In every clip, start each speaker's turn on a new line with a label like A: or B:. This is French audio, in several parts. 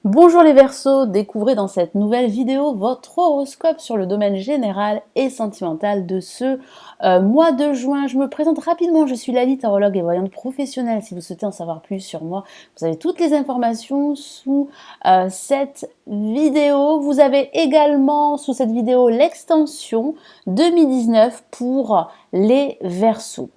A: Bonjour les Verseaux, découvrez dans cette nouvelle vidéo votre horoscope sur le domaine général et sentimental de ce mois de juin. Je me présente rapidement, je suis Lali, tarologue et voyante professionnelle. Si vous souhaitez en savoir plus sur moi, vous avez toutes les informations sous cette vidéo. Vous avez également sous cette vidéo l'extension 2019 pour les Verseaux.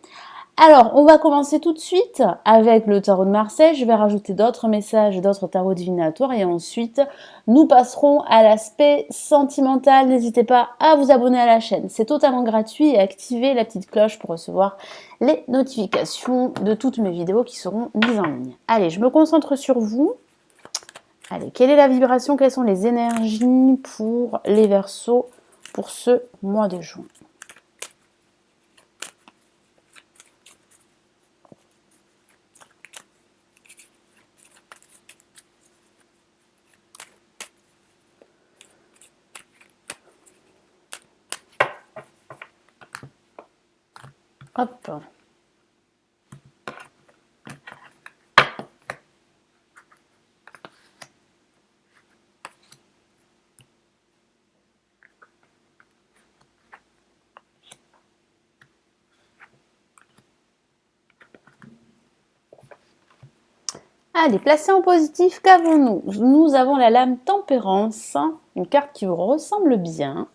A: Alors, on va commencer tout de suite avec le tarot de Marseille. Je vais rajouter d'autres messages, d'autres tarots divinatoires et ensuite, nous passerons à l'aspect sentimental. N'hésitez pas à vous abonner à la chaîne. C'est totalement gratuit et activez la petite cloche pour recevoir les notifications de toutes mes vidéos qui seront mises en ligne. Allez, je me concentre sur vous. Allez, quelle est la vibration? Quelles sont les énergies pour les Verseaux pour ce mois de juin? Hop. Allez, placez en positif, qu'avons-nous? Nous avons la lame Tempérance, une carte qui vous ressemble bien.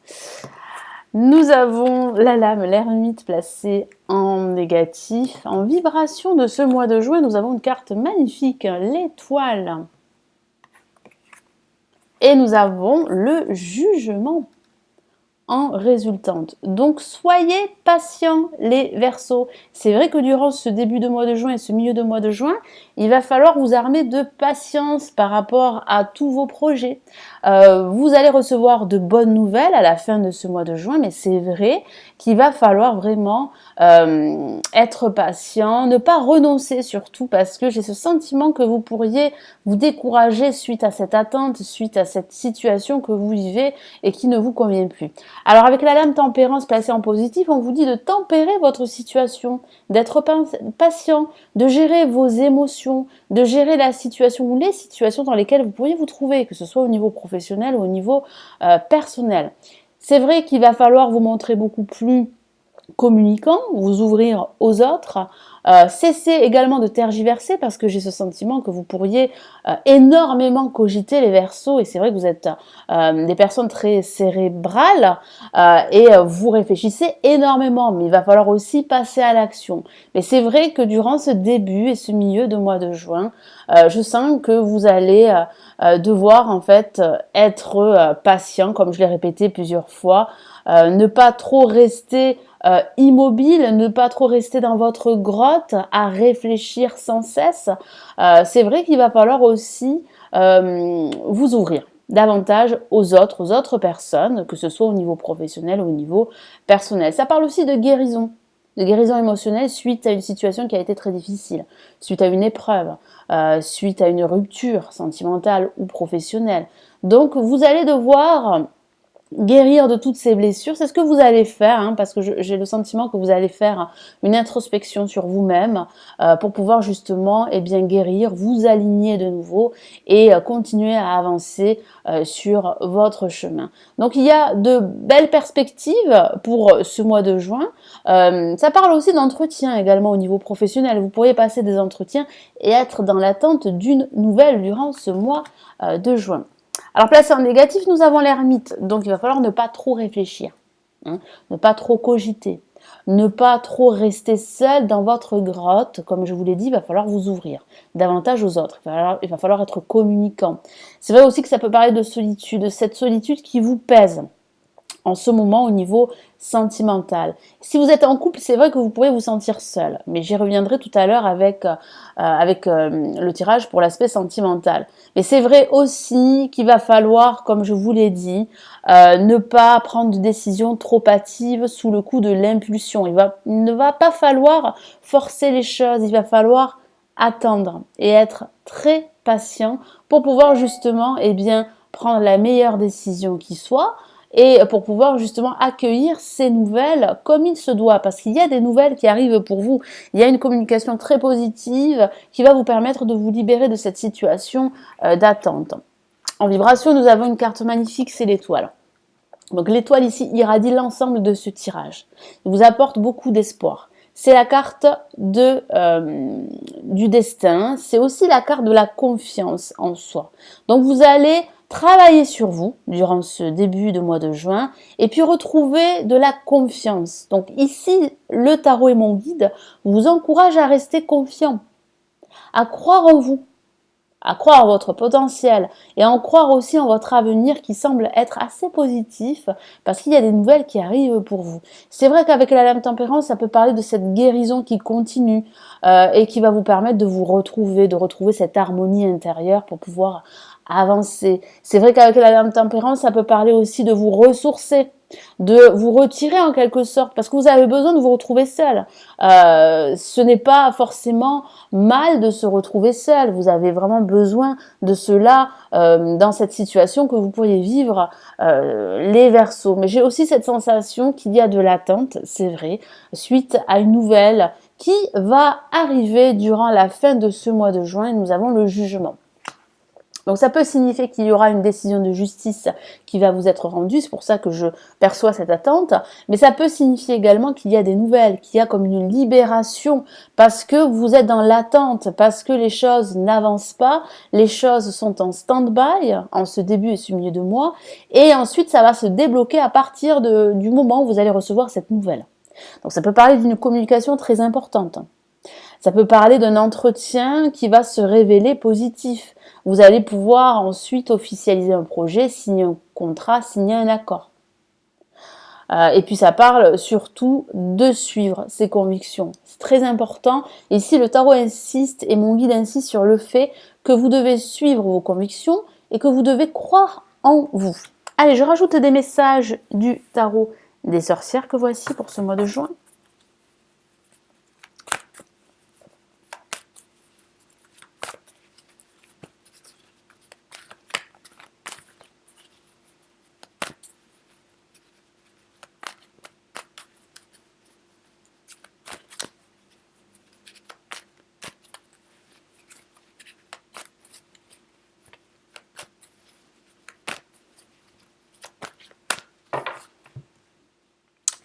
A: Nous avons la lame l'Ermite placée en négatif. En vibration de ce mois de juin, nous avons une carte magnifique, l'Étoile. Et nous avons le Jugement en résultante. Donc soyez patients les Verseaux. C'est vrai que durant ce début de mois de juin et ce milieu de mois de juin, il va falloir vous armer de patience par rapport à tous vos projets. Vous allez recevoir de bonnes nouvelles à la fin de ce mois de juin, mais c'est vrai qu'il va falloir vraiment être patient, ne pas renoncer surtout parce que j'ai ce sentiment que vous pourriez vous décourager suite à cette attente, suite à cette situation que vous vivez et qui ne vous convient plus. Alors avec la lame Tempérance placée en positif, on vous dit de tempérer votre situation, d'être patient, de gérer vos émotions, de gérer la situation ou les situations dans lesquelles vous pourriez vous trouver, que ce soit au niveau professionnel ou au niveau personnel. C'est vrai qu'il va falloir vous montrer beaucoup plus communicant, vous ouvrir aux autres, cessez également de tergiverser parce que j'ai ce sentiment que vous pourriez énormément cogiter les Verseaux et c'est vrai que vous êtes des personnes très cérébrales et vous réfléchissez énormément, mais il va falloir aussi passer à l'action. Mais c'est vrai que durant ce début et ce milieu de mois de juin, je sens que vous allez devoir en fait être patient, comme je l'ai répété plusieurs fois, ne pas trop rester immobile, ne pas trop rester dans votre grotte à réfléchir sans cesse. C'est vrai qu'il va falloir aussi vous ouvrir davantage aux autres personnes, que ce soit au niveau professionnel ou au niveau personnel. Ça parle aussi de guérison émotionnelle suite à une situation qui a été très difficile, suite à une épreuve, suite à une rupture sentimentale ou professionnelle. Donc vous allez devoir guérir de toutes ces blessures, c'est ce que vous allez faire, hein, parce que j'ai le sentiment que vous allez faire une introspection sur vous-même pour pouvoir justement guérir, vous aligner de nouveau et continuer à avancer sur votre chemin. Donc il y a de belles perspectives pour ce mois de juin. Ça parle aussi d'entretien également au niveau professionnel. Vous pourriez passer des entretiens et être dans l'attente d'une nouvelle durant ce mois de juin. Alors placé en négatif, nous avons l'Ermite, donc il va falloir ne pas trop réfléchir, hein, ne pas trop cogiter, ne pas trop rester seul dans votre grotte, comme je vous l'ai dit, il va falloir vous ouvrir davantage aux autres, il va falloir être communicant. C'est vrai aussi que ça peut parler de solitude, cette solitude qui vous pèse en ce moment au niveau sentimental. Si vous êtes en couple, c'est vrai que vous pourrez vous sentir seul, mais j'y reviendrai tout à l'heure avec le tirage pour l'aspect sentimental. Mais c'est vrai aussi qu'il va falloir, comme je vous l'ai dit, ne pas prendre de décisions trop hâtives sous le coup de l'impulsion. Il ne va pas falloir forcer les choses, il va falloir attendre et être très patient pour pouvoir justement prendre la meilleure décision qui soit, et pour pouvoir justement accueillir ces nouvelles comme il se doit, parce qu'il y a des nouvelles qui arrivent pour vous. Il y a une communication très positive qui va vous permettre de vous libérer de cette situation d'attente. En vibration, nous avons une carte magnifique, c'est l'étoile. Donc l'étoile ici irradie l'ensemble de ce tirage. Il vous apporte beaucoup d'espoir. C'est la carte du destin. C'est aussi la carte de la confiance en soi. Donc vous allez travailler sur vous durant ce début de mois de juin et puis retrouver de la confiance. Donc ici, le tarot et mon guide vous encouragent à rester confiant, à croire en vous, à croire en votre potentiel et à en croire aussi en votre avenir qui semble être assez positif parce qu'il y a des nouvelles qui arrivent pour vous. C'est vrai qu'avec la lame tempérance, ça peut parler de cette guérison qui continue et qui va vous permettre de vous retrouver, de retrouver cette harmonie intérieure pour pouvoir avancer. C'est vrai qu'avec la lame tempérance, ça peut parler aussi de vous ressourcer, de vous retirer en quelque sorte parce que vous avez besoin de vous retrouver seul. Ce n'est pas forcément mal de se retrouver seul. Vous avez vraiment besoin de cela dans cette situation que vous pourriez vivre les Verseaux. Mais j'ai aussi cette sensation qu'il y a de l'attente, c'est vrai, suite à une nouvelle qui va arriver durant la fin de ce mois de juin. Nous avons le jugement. Donc ça peut signifier qu'il y aura une décision de justice qui va vous être rendue, c'est pour ça que je perçois cette attente, mais ça peut signifier également qu'il y a des nouvelles, qu'il y a comme une libération, parce que vous êtes dans l'attente, parce que les choses n'avancent pas, les choses sont en stand-by en ce début et ce milieu de mois, et ensuite ça va se débloquer à partir du moment où vous allez recevoir cette nouvelle. Donc ça peut parler d'une communication très importante. Ça peut parler d'un entretien qui va se révéler positif. Vous allez pouvoir ensuite officialiser un projet, signer un contrat, signer un accord. Et puis ça parle surtout de suivre ses convictions. C'est très important. Ici, le tarot insiste et mon guide insiste sur le fait que vous devez suivre vos convictions et que vous devez croire en vous. Allez, je rajoute des messages du tarot des sorcières que voici pour ce mois de juin.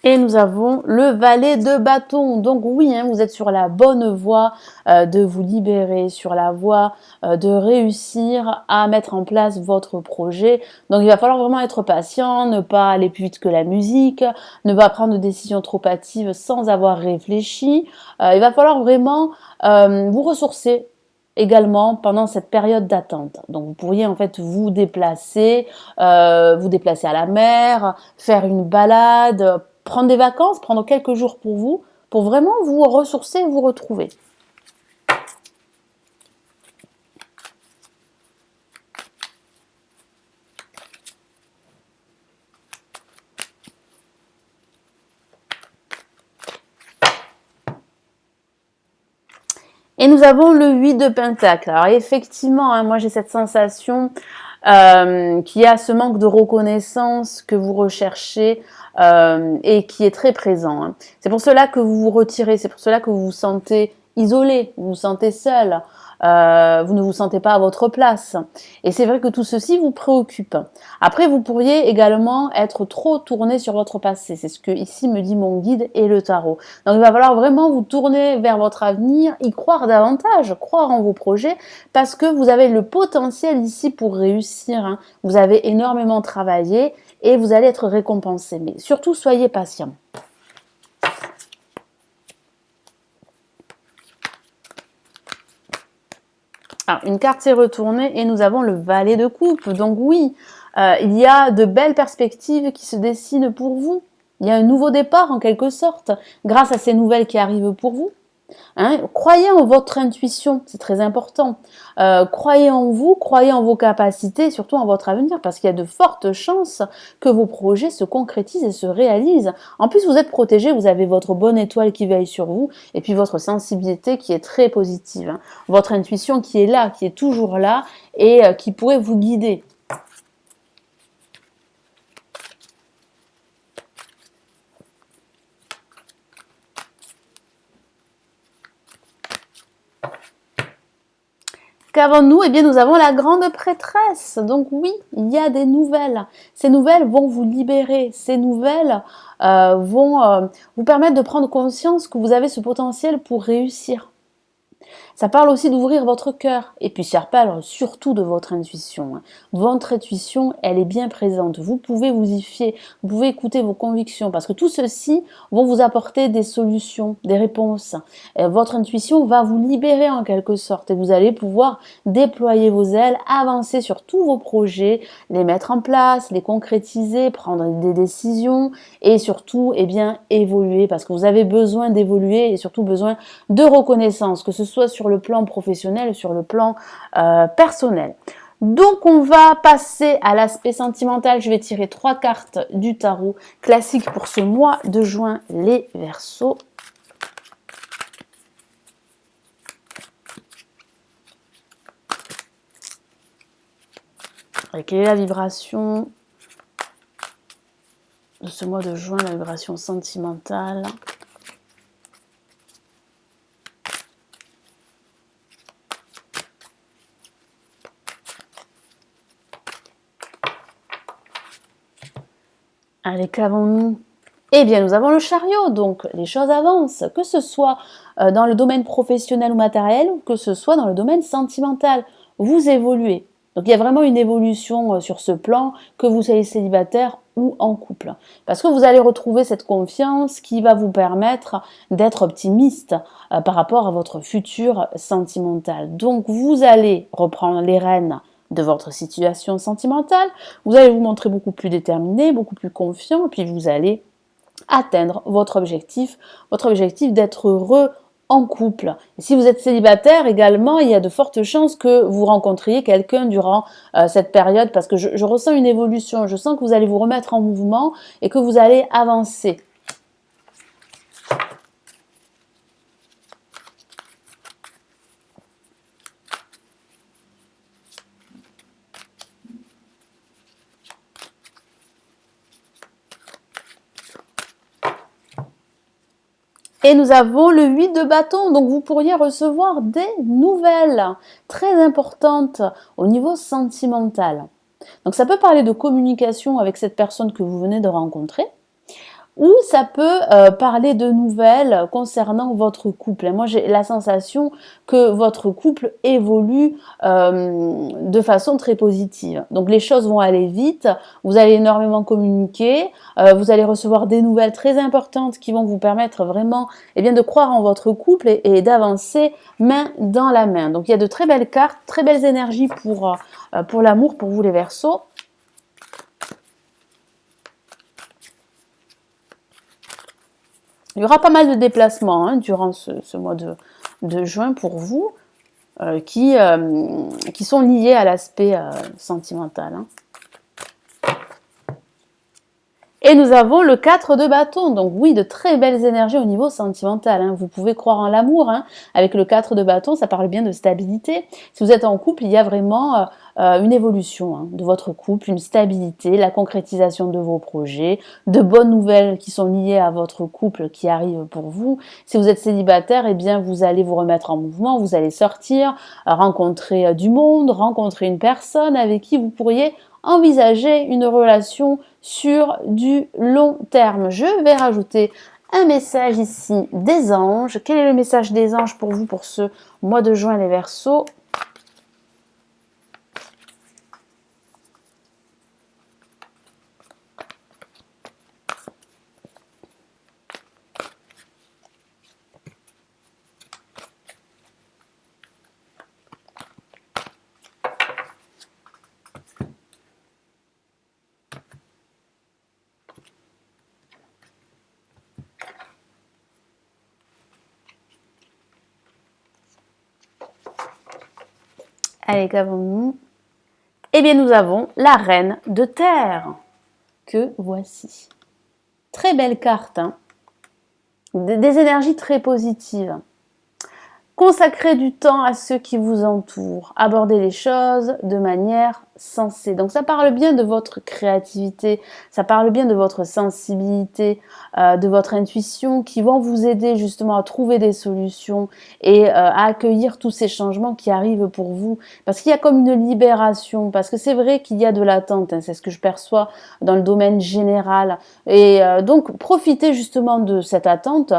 A: Et nous avons le valet de bâton. Donc oui, vous êtes sur la bonne voie de vous libérer, sur la voie de réussir à mettre en place votre projet. Donc il va falloir vraiment être patient, ne pas aller plus vite que la musique, ne pas prendre de décisions trop hâtives sans avoir réfléchi. Il va falloir vraiment vous ressourcer également pendant cette période d'attente. Donc vous pourriez en fait vous déplacer à la mer, faire une balade, prendre des vacances, prendre quelques jours pour vous, pour vraiment vous ressourcer et vous retrouver. Et nous avons le 8 de Pentacle. Alors effectivement, moi j'ai cette sensation qu'il y a ce manque de reconnaissance que vous recherchez et qui est très présent. C'est pour cela que vous vous retirez, c'est pour cela que vous vous sentez isolé, vous vous sentez seul, vous ne vous sentez pas à votre place. Et c'est vrai que tout ceci vous préoccupe. Après, vous pourriez également être trop tourné sur votre passé. C'est ce que ici me dit mon guide et le tarot. Donc il va falloir vraiment vous tourner vers votre avenir, y croire davantage, croire en vos projets, parce que vous avez le potentiel ici pour réussir. Vous avez énormément travaillé et vous allez être récompensé. Mais surtout, soyez patient. Alors, une carte s'est retournée et nous avons le valet de coupe. Donc oui, il y a de belles perspectives qui se dessinent pour vous. Il y a un nouveau départ en quelque sorte, grâce à ces nouvelles qui arrivent pour vous. Croyez en votre intuition, c'est très important. Croyez en vous, croyez en vos capacités, et surtout en votre avenir, parce qu'il y a de fortes chances que vos projets se concrétisent et se réalisent. En plus, vous êtes protégé, vous avez votre bonne étoile qui veille sur vous, et puis votre sensibilité qui est très positive. Votre intuition qui est là, qui est toujours là, et qui pourrait vous guider. Qu'avons-nous? Eh bien, nous avons la grande prêtresse. Donc oui, il y a des nouvelles. Ces nouvelles vont vous libérer. Ces nouvelles vont vous permettre de prendre conscience que vous avez ce potentiel pour réussir. Ça parle aussi d'ouvrir votre cœur. Et puis ça parle surtout de votre intuition. Votre intuition, elle est bien présente. Vous pouvez vous y fier. Vous pouvez écouter vos convictions. Parce que tout ceci vont vous apporter des solutions, des réponses. Votre intuition va vous libérer en quelque sorte. Et vous allez pouvoir déployer vos ailes, avancer sur tous vos projets, les mettre en place, les concrétiser, prendre des décisions. Et surtout, eh bien, évoluer. Parce que vous avez besoin d'évoluer et surtout besoin de reconnaissance. Que ce soit sur le plan professionnel, sur le plan personnel. Donc on va passer à l'aspect sentimental. Je vais tirer 3 cartes du tarot classique pour ce mois de juin, les Verseaux. Et quelle est la vibration de ce mois de juin, la vibration sentimentale? Allez, qu'avons-nous? Eh bien, nous avons le chariot, donc les choses avancent, que ce soit dans le domaine professionnel ou matériel, ou que ce soit dans le domaine sentimental. Vous évoluez. Donc, il y a vraiment une évolution sur ce plan, que vous soyez célibataire ou en couple. Parce que vous allez retrouver cette confiance qui va vous permettre d'être optimiste par rapport à votre futur sentimental. Donc, vous allez reprendre les rênes de votre situation sentimentale, vous allez vous montrer beaucoup plus déterminé, beaucoup plus confiant, et puis vous allez atteindre votre objectif d'être heureux en couple. Et si vous êtes célibataire également, il y a de fortes chances que vous rencontriez quelqu'un durant cette période, parce que je ressens une évolution, je sens que vous allez vous remettre en mouvement et que vous allez avancer. Et nous avons le 8 de bâton, donc vous pourriez recevoir des nouvelles très importantes au niveau sentimental. Donc ça peut parler de communication avec cette personne que vous venez de rencontrer, ou ça peut parler de nouvelles concernant votre couple. Et moi, j'ai la sensation que votre couple évolue de façon très positive. Donc les choses vont aller vite, vous allez énormément communiquer, vous allez recevoir des nouvelles très importantes qui vont vous permettre vraiment de croire en votre couple et d'avancer main dans la main. Donc il y a de très belles cartes, très belles énergies pour l'amour, pour vous les Verseaux. Il y aura pas mal de déplacements durant ce mois de juin pour vous, qui sont liés à l'aspect sentimental. Et nous avons le 4 de bâton, donc oui, de très belles énergies au niveau sentimental. Vous pouvez croire en l'amour, avec le 4 de bâton, ça parle bien de stabilité. Si vous êtes en couple, il y a vraiment une évolution de votre couple, une stabilité, la concrétisation de vos projets, de bonnes nouvelles qui sont liées à votre couple qui arrivent pour vous. Si vous êtes célibataire, eh bien vous allez vous remettre en mouvement, vous allez sortir, rencontrer du monde, rencontrer une personne avec qui vous pourriez envisager une relation sur du long terme. Je vais rajouter un message ici des anges. Quel est le message des anges pour vous pour ce mois de juin, les Verseaux? Allez, qu'avons-nous? Eh bien, nous avons la reine de terre, que voici. Très belle carte, des énergies très positives. Consacrez du temps à ceux qui vous entourent. Abordez les choses de manière sensé. Donc ça parle bien de votre créativité, ça parle bien de votre sensibilité, de votre intuition qui vont vous aider justement à trouver des solutions et à accueillir tous ces changements qui arrivent pour vous. Parce qu'il y a comme une libération, parce que c'est vrai qu'il y a de l'attente, hein, c'est ce que je perçois dans le domaine général. Et donc profitez justement de cette attente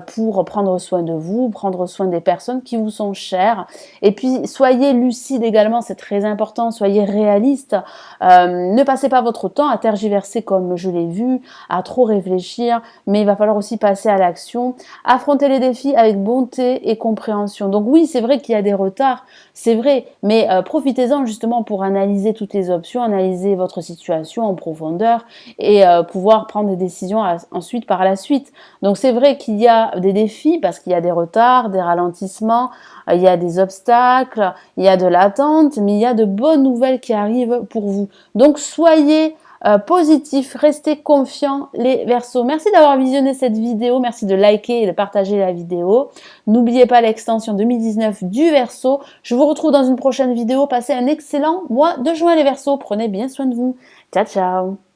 A: pour prendre soin de vous, prendre soin des personnes qui vous sont chères. Et puis soyez lucide également, c'est très important, soyez réaliste. Ne passez pas votre temps à tergiverser comme je l'ai vu, à trop réfléchir, mais il va falloir aussi passer à l'action. Affronter les défis avec bonté et compréhension. Donc oui, c'est vrai qu'il y a des retards, c'est vrai, mais profitez-en justement pour analyser toutes les options, analyser votre situation en profondeur et pouvoir prendre des décisions ensuite par la suite. Donc c'est vrai qu'il y a des défis parce qu'il y a des retards, des ralentissements, il y a des obstacles, il y a de l'attente, mais il y a de bonnes nouvelles qui arrivent pour vous. Donc soyez positifs, restez confiants les Verseaux. Merci d'avoir visionné cette vidéo, merci de liker et de partager la vidéo. N'oubliez pas l'extension 2019 du Verseau. Je vous retrouve dans une prochaine vidéo. Passez un excellent mois de juin les Verseaux. Prenez bien soin de vous. Ciao, ciao.